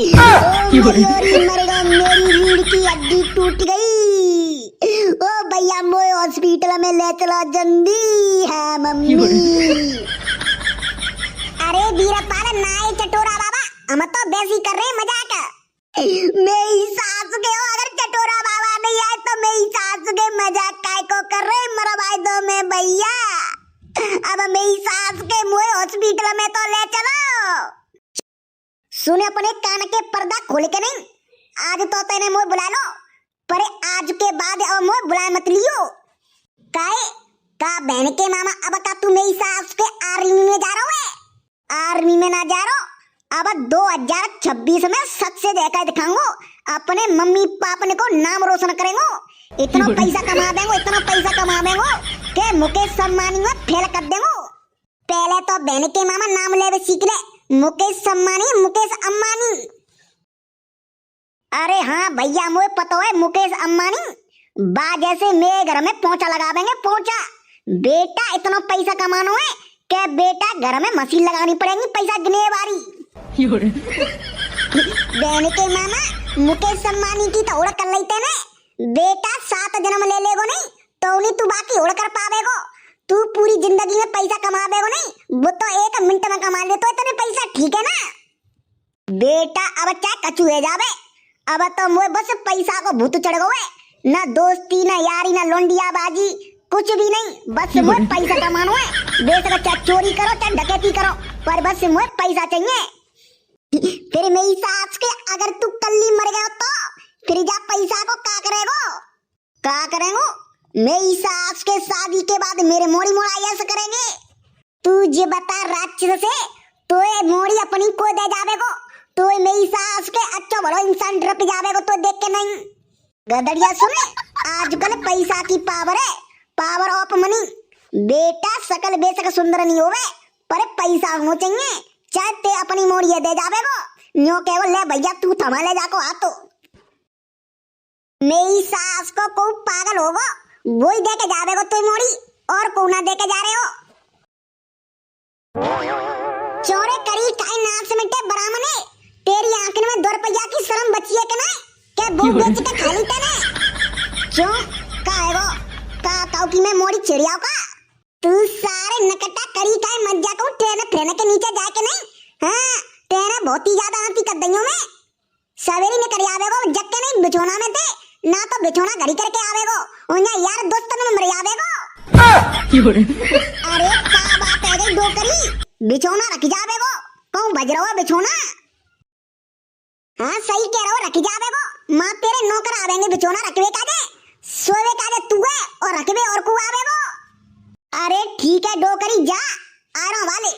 मरेगा, मेरी रीढ़ की हड्डी टूट गई। ओ भैया मोए हॉस्पिटल में ले चलो जल्दी। है मम्मी। अरे वीरपाल नाय चटोरा बाबा, हम तो बेसी कर रहे हैं मजाक। मेरी सास के हो, अगर चटोरा बाबा नहीं आए तो मेरी सास के मजाक काय को कर रहे मरवाई दो में भैया। अब मेरी सास के मुझे हॉस्पिटल में तो ले चलो। सुने अपने कान के पर्दा खोल के नहीं, आज तो तेने मुझे बुला लो, पर आज के बाद अब मुझे बुला मत लियो। काहे का बहन के मामा, अब का तू मेरी सास के आर्मी में जा रहा है? आर्मी में ना जा रहा, अब 2026 में सच से देखा दिखाऊंगा, अपने मम्मी पापा को नाम रोशन करेंगे। इतना पैसा कमा देंगे, इतना पैसा कमा देंगे कि मुकेश सम्मानी में फेल कर देंगे। पहले तो बहन के मामा नाम ले सीख ले, मुकेश सम्मानी, मुकेश अम्बानी। अरे हाँ भैया मुझे पता है मुकेश अम्बानी बा जैसे मेरे घर में पोंछा लगा देंगे, पोंछा। बेटा इतना पैसा कमाना है कि बेटा घर में मशीन लगानी पड़ेगी पैसा गिने वाली। बहन के मामा मुकेश अम्बानी की तो उड़ कर लेते ने, बेटा 7 जन्म ले लेगो नहीं तो उन्हीं तू बाकी उड़ कर पावेगो। तू पूरी जिंदगी में पैसा कमावेगो नहीं, वो तो 1 मिनट में कमा ले तो इतने पैसा, ठीक है ना बेटा। अब क्या कचू है जावे, अब तो मुझे बस पैसा को भूत चढ़ गए, ना दोस्ती ना यारी ना लोंडिया बाजी कुछ भी नहीं, बस मुझे पैसा कमाना है। बेशक चाहे चोरी करो चाहे डकैती करो, पर बस मुझे पैसा चाहिए। फिर मेरी सास के अगर तू कल्ली मर गया तो फिर जा पैसा को का करेगो? का करेगो? मेरी सास के शादी के बाद मेरे मोड़ी मोड़ा ऐसा करेंगे। तू ये बता राक्षस से तो ये मोड़ी अपनी को दे जावेगो, तो मेरी सास के अच्छा बड़ा इंसान ड्रप जावेगो तो देख के नहीं। गदड़िया सुने, आजकल पैसा की पावर है, पावर ऑफ मनी। बेटा सकल बेशक सुंदर नहीं होवे, पर पैसा होना चाहिए, चाहे ते अपनी मोड़ी दे जावेगो। न्यो केवल ले भैया तू थमा ले जाको हाथो। मेरी सास को कोई पागल होगो वही दे के जावेगो तू मोड़ी, और को ना दे के जा रहे हो। चोरे करी काई नाक मिटे बरामने, तेरी आंख में 2 रुपया की शर्म बची है कि नहीं? क्या वो बेच के खा ली तने? क्यों का है वो का काऊ की मैं मोड़ी चिड़ियाओ का? तू सारे नकटा करी काई मज्जा को ट्रेन के नीचे जाके नहीं। हाँ तेरा बहुत ही ज्यादा आंती कर दइयो में। सवेरी में करी आवेगो जग के नहीं बिछोना में थे ना, तो बिछोना घड़ी करके आवेगो ओन्या यार दोस्तन में मर आवेगो। अरे का बात है गई दो करी, बिछोना रख जावेगो, कहूं बज रहा है बिछोना। हाँ सही कह रहा हो, रख जावेगो, मां तेरे नौकर आवेंगे बिछोना रखवे काजे, सोवे काजे तू है और रखवे और को आवेगो। अरे ठीक है दो करी जा, आ रहा वाले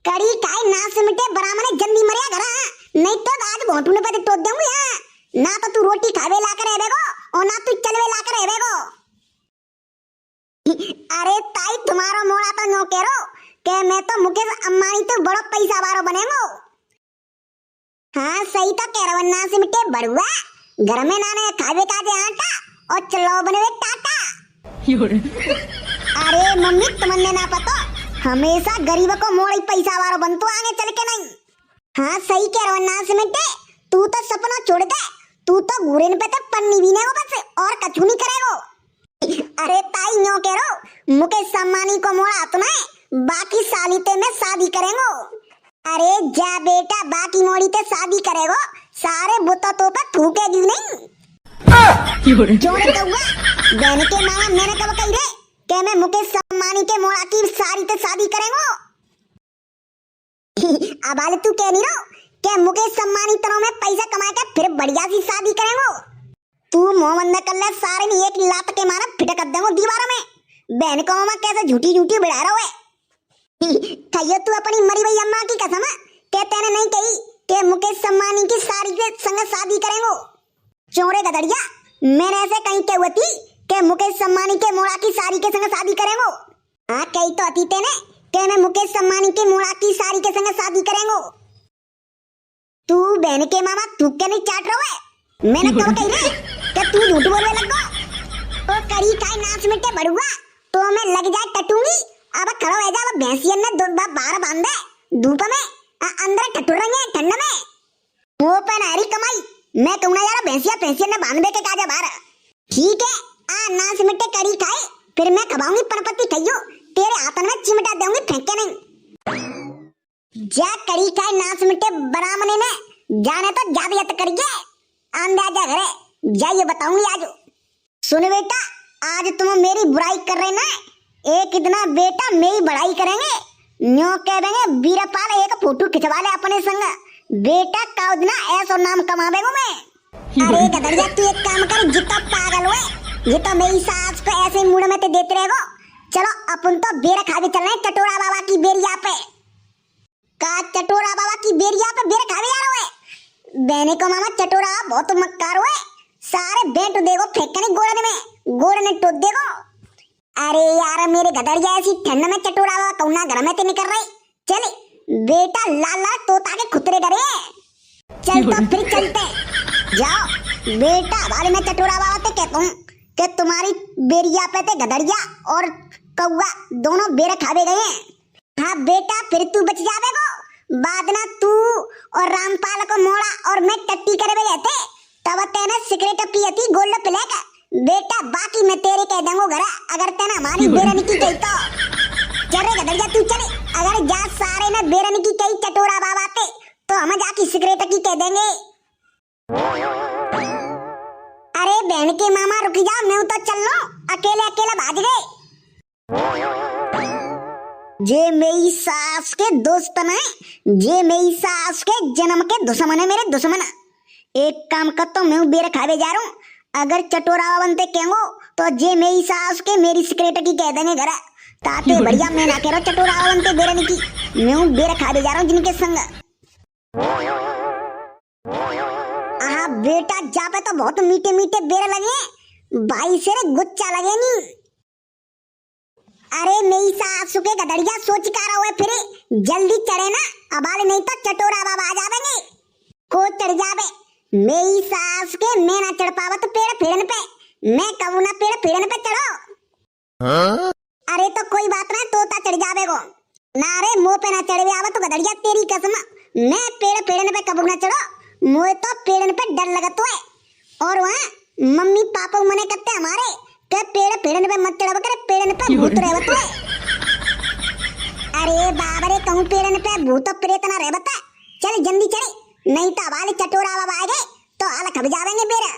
करी काई नास मिटे बरामने जल्दी मरिया घर, नहीं तो आज घोटू ने पे तोड़ दूंगी। ना तो तू रोटी खावे ला कर रहेगो और ना तू चलवे ला कर रहेगो। अरे ताई तुम्हारा मोड़ा तो नो कह रो के मैं तो मुकेश अम्बानी तो बड़ा पैसा वाला बनेगो। हाँ सही तो कह रहा, ना से मिटे बड़ुआ घर में नाने खावे काजे आटा और चलो बनवे टाटा। अरे मम्मी तुमने ना पता, हमेशा गरीब को मोड़ी पैसा वाला बनतो आगे चल के नहीं। हाँ सही कह रहा, ना से मिटे तू तो सपना छोड़ दे, तू तो घूरेन पे तो पन्नी भी नहीं बस और कछु नहीं करेगो। अरे ताई न्यो कह रो मुकेश अम्बानी को मोड़ा तो नहीं, बाकी सालिते में शादी करेंगो। अरे जा बेटा बाकी मोड़ी ते शादी करेगो, सारे बुता तो पे थूकेगी नहीं। जोड़े कहूँगा बहन के मामा मैंने कब कही रे कि मैं मुकेश अम्बानी के मोड़ा की सारी ते शादी करेंगो। अब आले तू कह नहीं रहो क्या मुकेश अम्बानी तरह में पैसा कमा के फिर बढ़िया सी शादी करेंगो। तू मोहम्मद न कर ले, सारे ने एक लात के मारा फिट कर देंगो दीवार में। बहन को मामा कैसे झूठी झूठी बिड़ा रहा है। कहियो तू अपनी मरी हुई अम्मा की कसम के तेने नहीं कही कि मुकेश अम्बानी की सारी के संग शादी करेंगो। चोरे गदड़िया मैंने ऐसे कहीं क्या हुआ थी कि मुकेश अम्बानी के मोड़ा की सारी के संग शादी करेंगो। हाँ कही तो अती तेने कि मैं मुकेश अम्बानी के मोड़ा की सारी के संग शादी करेंगो। तू बहन के मामा तू क्या नहीं चाट रहा है? मैंने कब कही रे कि तू झूठ बोलने लगो। ओ करी काई नाच मिटे बड़ुआ तो मैं लग जाए टटूंगी। अब खड़ो है जा, अब भैंसियन ने 2 बार बांध दे धूप में, अंदर टटू रही है ठंड में। वो पे नारी कमाई मैं कहूँ ना यार भैंसिया भैंसिया ने बांध के काजा बाहर। ठीक है आ नास मिट्टे कड़ी खाए फिर मैं खबाऊंगी पनपति खइयो तेरे हाथ में चिमटा दूंगी फेंके नहीं। जा कड़ी खाए नास मिट्टे बरामने ने जाने तो जाबियत करिए अंदाजा घरे जाइए बताऊंगी आज। सुन बेटा आज तुम मेरी बुराई कर रहे ना एक इतना बेटा मेरी बड़ाई करेंगे न्यो कह देंगे बीरपाल एक फोटो खिंचवा ले अपने संग बेटा काउदना ऐसा नाम कमावेगो मैं। अरे गदड़िया तू एक काम कर जितना पागल हुए ये तो मेरी सास को ऐसे मुड़ में ते देते रहेगो। चलो अपन तो बेर खावे चल रहे चटोरा बाबा की बेरिया पे का चटोरा बाबा की बेरिया पे बेर खावे जा रहे हो बहने को मामा चटोरा बहुत मक्कार हुए सारे बेट देगो फेंकने गोड़ने टोट देगो। अरे यार मेरे गदड़िया ऐसी ठंड में चटोरा बाबा कौना घर में ते निकल रही चले बेटा लाल लाल तोता के खुतरे करे चल तो फिर चलते जाओ बेटा वाले में चटोरा बाबा ते कहता हूँ कि तुम्हारी बेरिया पे ते गदड़िया और कौवा दोनों बेर खावे गए हैं। हाँ बेटा फिर तू बच जावेगो बाद ना तू और रामपाल को मोड़ा और मैं टट्टी करे गए थे तब तेने सिगरेट पिए थी गोल्ड प्लेट बेटा बाकी मैं तेरे कह दूंगा घर अगर तेना हमारी बेरन की कही तो चल रे गदड़िया तू चले अगर जा सारे ने बेरन की कही चटोरा बाबा ते तो हम जाके सिगरेट की कह देंगे। अरे बहन के मामा रुक जाओ मैं तो चल लो अकेले अकेले भाग गए। जे मेरी सास के दोस्त न जे मेरी सास के जन्म के दुश्मन है मेरे दुश्मन। एक काम कर तो मैं बेर खावे जा रहा हूँ अगर चटोरा बनते कहेंगो तो जे मेरी सास के मेरी सिगरेट की कह देंगे घर ताते बढ़िया मैं ना कह रहा चटोरा बनते बेरन की मैं बेर खावे जा रहा हूँ जिनके संग। बेटा जापे तो बहुत मीठे मीठे बेर लगे भाई से गुच्चा लगे नहीं। अरे मेरी सासू के गदड़िया सोच कर हुए फिर जल्दी चढ़े ना अबाल नहीं तो चटोरा बाबा आ जावेंगे को चढ़ जावे मेरी सास के मैं ना चढ़ पावा तो पेड़ फेड़न पे मैं कहूँ ना पेड़ फेड़न पे चढ़ो। अरे तो कोई बात ना तोता चढ़ जावेगो ना रे मुंह पे ना चढ़े आवा तो गदड़िया तेरी कसम मैं पेड़ फेड़न पे कबू ना चढ़ो मुझे तो पेड़न पे डर लगता है और वहाँ मम्मी पापा मने करते हमारे के पेड़ पेड़न पे मत चढ़ा करे पेड़न पे भूत रहता है। अरे बाबा रे कहूँ पेड़न पे भूत प्रेत ना रहता चल जल्दी चढ़े नहीं तो वाले चटोरा बाबा आ गए तो हाल खब जावेंगे बेरा।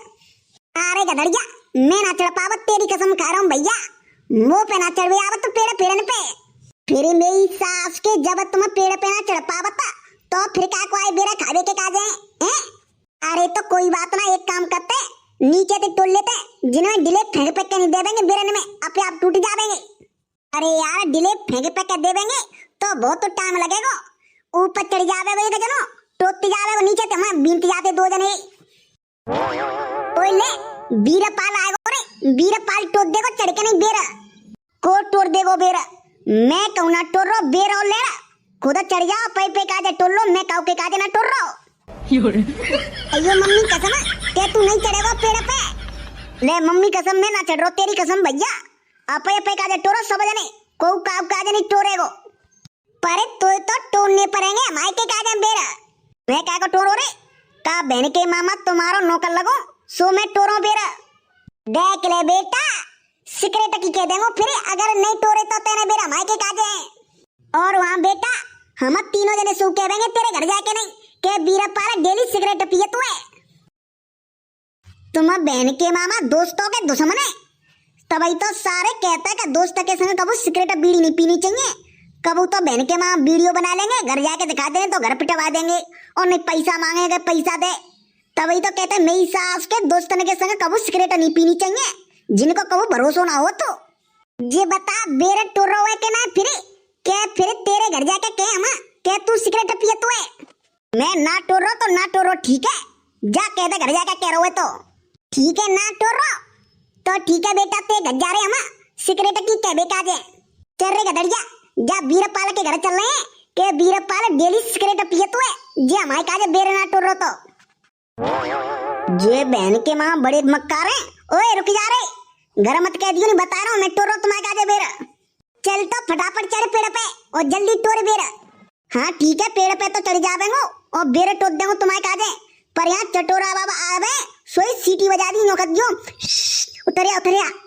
अरे गदड़िया मैं ना चढ़ पावा तेरी कसम खा रहा हूँ भैया मुँह पे ना चढ़ आवा तो पेड़ पेड़न पे फिर मेरी सास के जब तुम पेड़ पे ना चढ़ पावता तो फिर क्या को आए बेरा खावे के काजे हैं। अरे तो कोई बात ना एक काम करते नीचे से टोल लेते जिन्हें डिले फेंक पे नहीं दे देंगे बेरन में अपने आप टूट जाएंगे। अरे यार डिले फेंक पे दे देंगे तो बहुत टाइम लगेगा ऊपर चढ़ जावे जनो टोट जावे नीचे तो हम बीनते जाते दो जने ओले बीरपाल आएगा रे बीरपाल टोट देगो चढ़ के नहीं बेरा को टोड़ देगो बेरा मैं कहूँ ना टोरो बेरा और ले खुद चढ़ जाओ पे काजे टोल लो मैं काऊ के काजे ना टोल रहा अयो मम्मी कसम ते तू नहीं चढ़ेगा पेड़ पे ले मम्मी कसम मैं ना चढ़ रहा तेरी कसम भैया अपे पे काजे टोरो सब जने को काऊ काजे नहीं टोरेगो पर तो टोड़ने पड़ेंगे हमारे के काजे बेरा मैं क्या को टोरो रे का बहन के मामा तुम्हारो नौकर लगो सो मैं टोरो बेरा देख ले बेटा सिगरेट की कह देंगे फिर अगर नहीं टोरे तो तेरे बेरा हमारे के काजे और वहाँ बेटा हम तीनों जने सो कह देंगे तेरे घर जाके नहीं के बीरपाल डेली सिगरेट पिए तू है तुम बहन के मामा दोस्तों के दुश्मन है तभी तो सारे कहता है कि दोस्त के संग कबू सिगरेट बीड़ी नहीं पीनी चाहिए कबू तो बहन के मामा वीडियो बना लेंगे घर जाके दिखा देंगे तो घर पिटवा देंगे और नहीं पैसा मांगेंगे पैसा दे तभी तो कहते मेरी सास के दोस्त के संग कबू सिगरेट नहीं पीनी चाहिए जिनको कबू भरोसा ना हो तो ये बता बेरे टोर रहा है कि ना फिर तेरे घर जाके कह हम के तू सिगरेट पिए तू है मैं ना टोर रहा तो ना टोरो ठीक है जा कह दे घर जाके कह रहा है तो ठीक है ना टोर रहा तो ठीक है बेटा ते घर जा रहे हम सिगरेट की कह बेका जे चल रे गदड़िया जा बीरपाल के घर चल रहे हैं के बीरपाल डेली सिगरेट पिए तू है जे हमारे काजे बेरे ना टोर रहा तो जे बहन के मां बड़े मक्कार हैं ओए रुक जा रे घर मत कह दियो नहीं बता रहा हूं मैं टोर रहा तुम्हारे काजे बेरा चल तो फटाफट चढ़ पेड़ पे और जल्दी टोर बेरा। हाँ ठीक है पेड़ पे तो चढ़ जावेंगे और बेरे टोट देंगे तुम्हारे काजे पर यहाँ चटोरा बाबा आवे सोई सीटी बजा दी नौकत जो उतरिया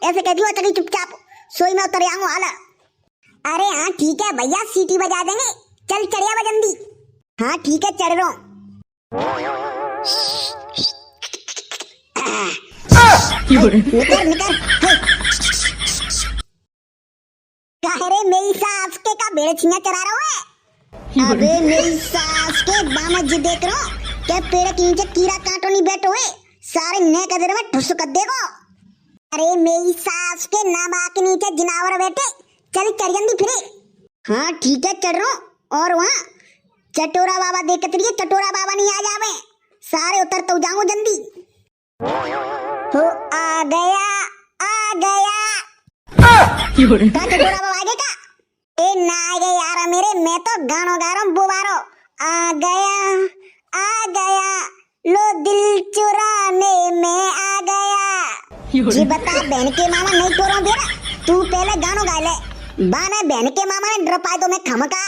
ऐसे कह दियो चली चुपचाप सोई में उतर आऊं हाला। अरे हाँ ठीक है भैया सीटी बजा देंगे, चल चढ़िया बजंदी। हाँ ठीक है चढ़ रहा हूँ। निकर रे मेरी सास के का बेड़े छिया चरा रहा है। अबे मेरी सास के बामत जी देख रहा क्या पेड़ के नीचे कीड़ा कांटो नहीं बैठो हुए सारे ने कदर में ठुस कर देगो। अरे मेरी सास के नामा के नीचे जिनावर बैठे, चल चढ़ जल्दी फिरे। हाँ ठीक है चढ़ रहा हूँ। और वहाँ चटोरा बाबा देखते रहिए, चटोरा बाबा नहीं आ जावे, सारे उतर तो जाऊं जल्दी। हो आ गया चटोरा बाबा आगे का ए ना आ गए यार मेरे, मैं तो गानो गा रहा हूँ बोबारो। आ गया लो दिल चुराने में आ गया। जी बता बहन के मामा नहीं तो रहा बेरा, तू पहले गानो गा ले, बाने बहन के मामा ने ड्रॉप आए तो मैं खमका।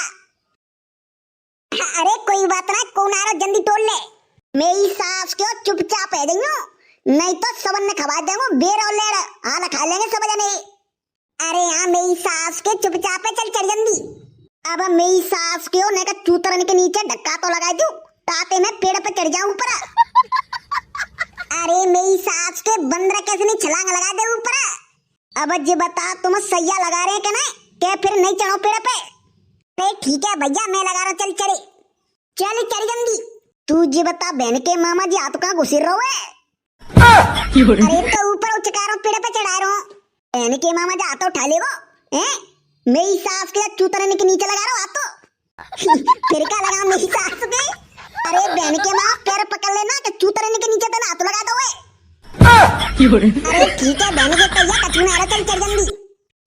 अरे कोई बात ना, कौन आ रहा जल्दी तोड़ ले। मेरी सास क्यों चुपचाप है गई हो, नहीं तो सबन ने खवा देंगे बेर और लेड़ हाल खा लेंगे सब जने। अरे यहाँ मेरी सास के चुपचाप है, चल चढ़ जल्दी। अब मेरी सास क्यों ने का चूतरन के नीचे धक्का तो लगा दूं ताते मैं पेड़ पे चढ़ जाऊं ऊपर। अरे मेरी सास के बंदर कैसे नहीं छलांग लगा दे ऊपर। अब जी बता तुम सैया लगा रहे क्या नहीं, क्या फिर नहीं चढ़ो पेड़ पे। अरे ठीक है भैया मैं लगा रहा, चल चढ़े चल चढ़ जल्दी। तू जी बता बहन के मामा जी हाथ कहाँ घुसिर रहो है। अरे तो ऊपर उचका रहा पेड़ पे चढ़ा रहा हूँ, बहन के मामा जी हाथ उठा लेगो हैं। मेरी सास के चूतरन के नीचे लगा रहा हाथ तो फिर क्या लगा मेरी सास के। अरे बहन के माँ पैर पकड़ लेना कि चूतरन के नीचे तो हाथ लगा दो। अरे ठीक है बहन के पैया कचू ना चल चल जल्दी।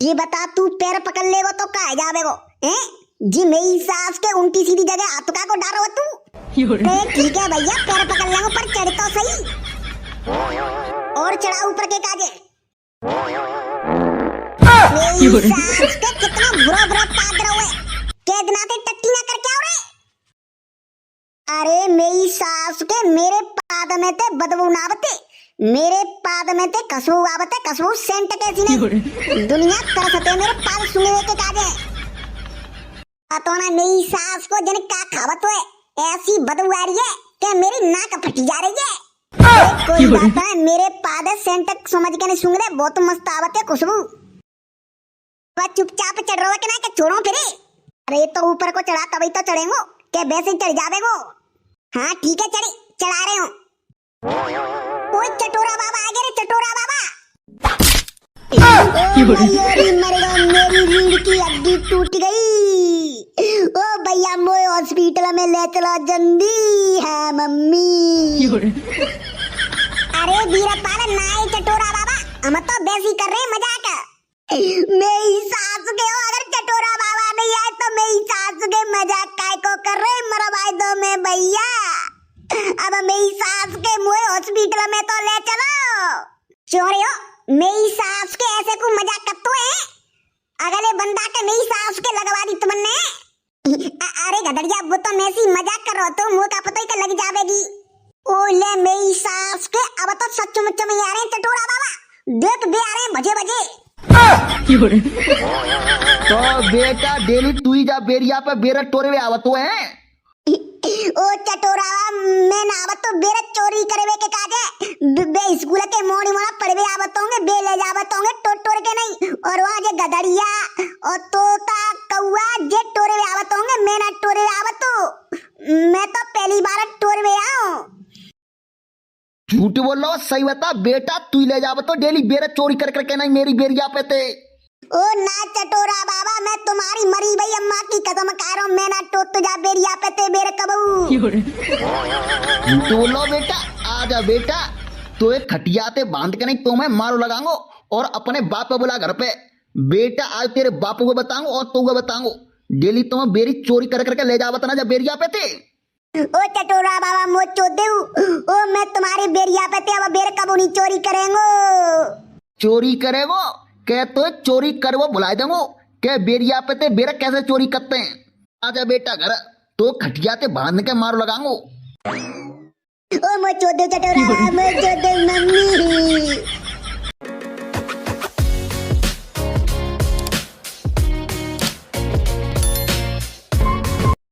ये बता तू पैर पकड़ लेगो तो कहाँ जावेगो हैं जी। मेरी सास के उल्टी सीधी जगह हाथ का को डारो तू। ठीक है भैया पैर पकड़ लेंगे पर चढ़ तो सही और चढ़ा ऊपर के काजे। मेरी सास के कितना बुरा पाद रहो है, कैदनाते टट्टी ना करके आओ रे। अरे मेरी सास के मेरे पाद में ते बदबू ना आवते, मेरे पाद में ते खुशबू आवते, खुशबू सेंट कैसी नहीं दुनिया तरसते मेरे पाद सुंघे के काजे। तो ना मेरी सास को जन का खावत है, ऐसी बदबू आ रही है कि मेरी नाक फटी जा रही है। कोई बात है मेरे पाद सेंट समझ के नहीं सुंघ रहे, बहुत मस्त आवत है खुशबू। चुपचाप चढ़ रहा है कि ना कि छोड़ो फिरे। अरे तो ऊपर को चढ़ा तभी तो चढ़ेंगो क्या वैसे ही चढ़ जावेगो। हाँ ठीक है चढ़े चढ़ा रहे हूँ। ओए चटोरा बाबा आ गए रे, चटोरा बाबा। मेरी रीढ़ की हड्डी टूट गई। ओ भैया मोए हॉस्पिटल में ले चलो जल्दी। हाँ मम्मी। अरे वीरपाल ना चटोरा बाबा, हम तो बेसी कर रहे मजाक। मेरी सास के हो अगर चटोरा बाबा नहीं आए तो मेरी सास के मजाक काय को कर रहे मरवाई दो मैं भैया। अब मेरी सास के मुझे हॉस्पिटल में तो ले चलो। चोरे हो मेरी सास के ऐसे को मजाक करते हैं, अगले बंदा के मेरी सास के लगवा दी तुमने। अरे गदड़िया वो तो मैं सी मजाक कर रहा तो मुंह का पता ही का लग जावेगी। ओ ले मेरी सास के अब तो सचमुच में आ रहे हैं चटोरा बाबा, देख भी आ रहे हैं भजे भजे। तो बेटा डेली तू ही जा बेरिया पे बेरा टोरे में आवत है। ओ चटोरा मैं ना आवत तो बेरा चोरी करवे के काजे बे स्कूल के मोड़ी मोड़ा पढ़वे आवत होंगे, बे ले जावत होंगे टोर के नहीं। और वहाँ जे गदड़िया और तोता कौआ जे टोरे में आवत होंगे, मैं ना टोरे आवत तो मैं तो पहली बार टोर में आऊं। झूठ बोल रहा सही बता बेटा, तू ले जावत तो डेली बेरा चोरी कर करके नहीं मेरी बेरिया पे थे। ओ ना चटोरा बाबा मैं तुम्हारी मरी भई अम्मा की कसम खा रहा हूँ, मैं ना टोत जा बेरिया पे ते बेर कबू। झूठ बोल रहा बेटा, आ जा बेटा, तो एक खटियाते बांध के नहीं तो मैं मारो लगाऊंगा और अपने बाप को बुला घर पे। बेटा आज तेरे बापू को बताऊंगा और तू को बताऊंगा, डेली तुम बेरी चोरी कर करके ले जावत ना जब बेरिया पे थे। ओ चटोरा बाबा मो चोदे ओ मैं तुम्हारे बेरिया पे थे, अब बेर कबू नहीं चोरी करेंगो। चोरी करेगो क्या तो चोरी कर वो बुला देंगो क्या बेरिया पे ते बेरा कैसे चोरी करते हैं। आजा बेटा घर तो खटियाते बांध के मारो लगाऊंगो। ओ चोदे चटोरा मैं चोदे मम्मी